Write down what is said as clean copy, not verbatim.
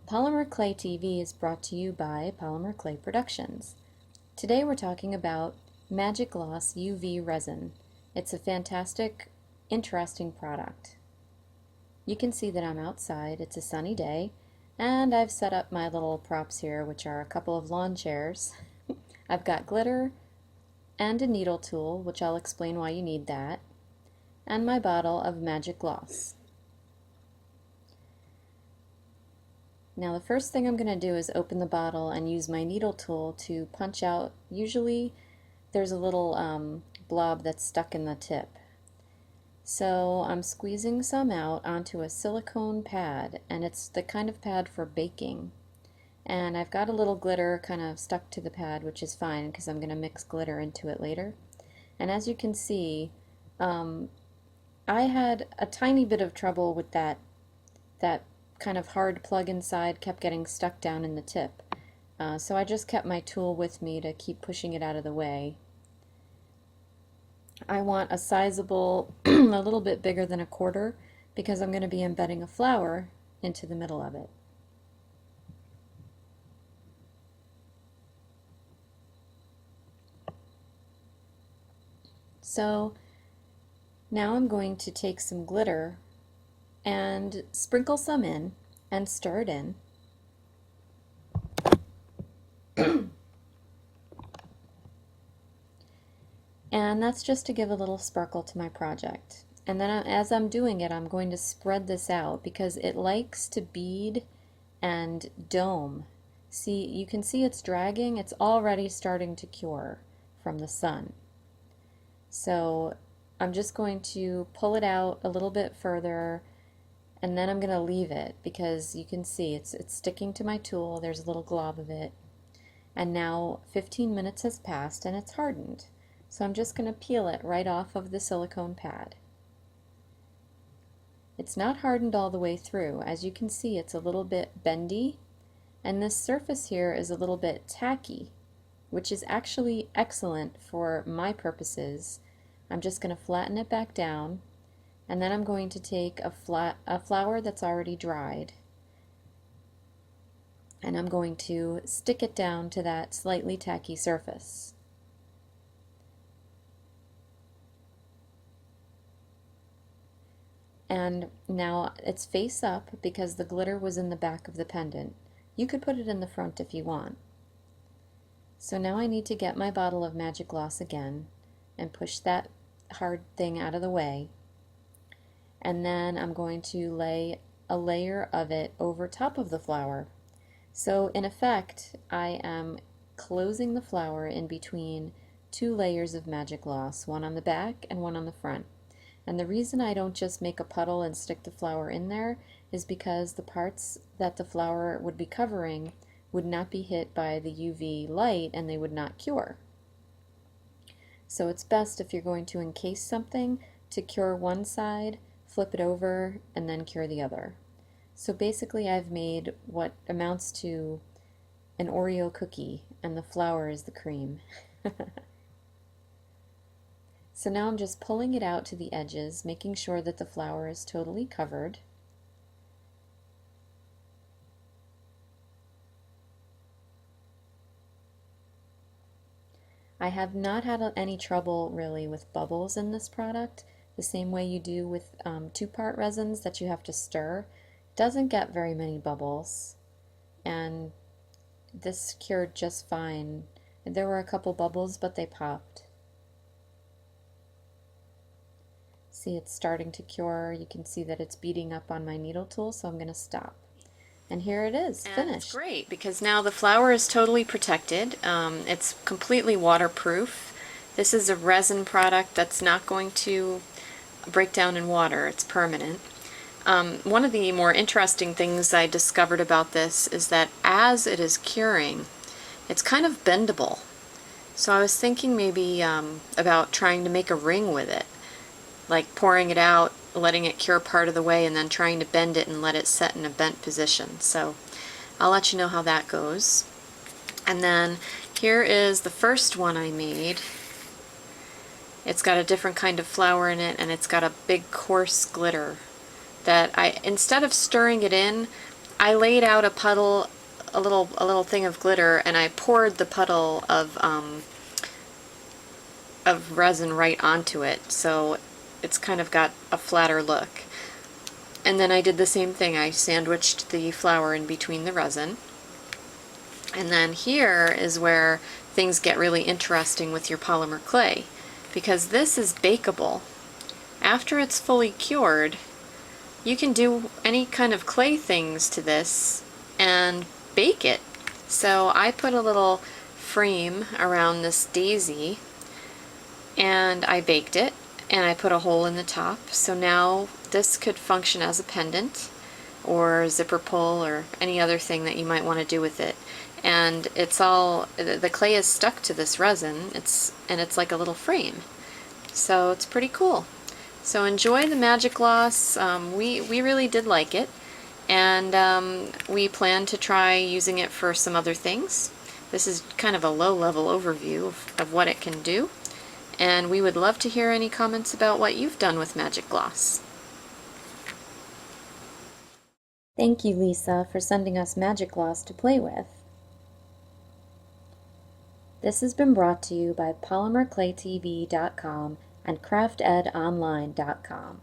Polymer Clay TV is brought to you by Polymer Clay Productions. Today we're talking about Magic Glos UV Resin. It's a fantastic, interesting product. You can see that I'm outside, it's a sunny day, and I've set up my little props here, which are a couple of lawn chairs. I've got glitter and a needle tool, which I'll explain why you need that, and my bottle of Magic Glos. Now the first thing I'm going to do is open the bottle and use my needle tool to punch out. Usually there's a little blob that's stuck in the tip. So I'm squeezing some out onto a silicone pad, and it's the kind of pad for baking. And I've got a little glitter kind of stuck to the pad, which is fine because I'm going to mix glitter into it later. And as you can see, I had a tiny bit of trouble with that kind of hard plug inside kept getting stuck down in the tip. So I just kept my tool with me to keep pushing it out of the way. I want a sizable, a little bit bigger than a quarter, because I'm going to be embedding a flower into the middle of it. So now I'm going to take some glitter and sprinkle some in and stir it in. And that's just to give a little sparkle to my project. And then as I'm doing it, I'm going to spread this out because it likes to bead and dome. See, you can see it's dragging. It's already starting to cure from the sun. So I'm just going to pull it out a little bit further, and then I'm going to leave it because you can see it's sticking to my tool. There's a little glob of it. And now 15 minutes has passed and it's hardened. So I'm just going to peel it right off of the silicone pad. It's not hardened all the way through. As you can see, it's a little bit bendy, and this surface here is a little bit tacky, which is actually excellent for my purposes. I'm just going to flatten it back down, and then I'm going to take a flower that's already dried, and I'm going to stick it down to that slightly tacky surface. And now it's face up because the glitter was in the back of the pendant. You could put it in the front if you want. So now I need to get my bottle of Magic Glos again and push that hard thing out of the way. And then I'm going to lay a layer of it over top of the flower. So in effect, I am closing the flower in between two layers of Magic Glos, one on the back and one on the front. And the reason I don't just make a puddle and stick the flower in there is because the parts that the flower would be covering would not be hit by the UV light and they would not cure. So it's best if you're going to encase something to cure one side, flip it over, and then cure the other. So basically I've made what amounts to an Oreo cookie, and the flower is the cream. So now I'm just pulling it out to the edges, making sure that the flower is totally covered. I have not had any trouble really with bubbles in this product, the same way you do with two-part resins that you have to stir. It doesn't get very many bubbles, and this cured just fine. There were a couple bubbles, but they popped. See, it's starting to cure. You can see that it's beading up on my needle tool, so I'm going to stop. And here it is, finished. It's great because now the flower is totally protected. It's completely waterproof. This is a resin product that's not going to break down in water. It's permanent. One of the more interesting things I discovered about this is that as it is curing, it's kind of bendable. So I was thinking maybe about trying to make a ring with it, like pouring it out, letting it cure part of the way, and then trying to bend it and let it set in a bent position. So I'll let you know how that goes. And then here is the first one I made. It's got a different kind of flower in it, and it's got a big coarse glitter that instead of stirring it in, I laid out a little thing of glitter, and I poured the puddle of resin right onto it, so it's kind of got a flatter look. And then I did the same thing. I sandwiched the flower in between the resin. And then here is where things get really interesting with your polymer clay, because this is bakeable. After it's fully cured, you can do any kind of clay things to this and bake it. So I put a little frame around this daisy and I baked it, and I put a hole in the top. So now this could function as a pendant or zipper pull or any other thing that you might want to do with it. And it's all, the clay is stuck to this resin, and it's like a little frame. So it's pretty cool. So enjoy the Magic Gloss. We really did like it, and we plan to try using it for some other things. This is kind of a low-level overview of what it can do, and we would love to hear any comments about what you've done with Magic Gloss. Thank you, Lisa, for sending us Magic Gloss to play with. This has been brought to you by polymerclaytv.com and craftedonline.com.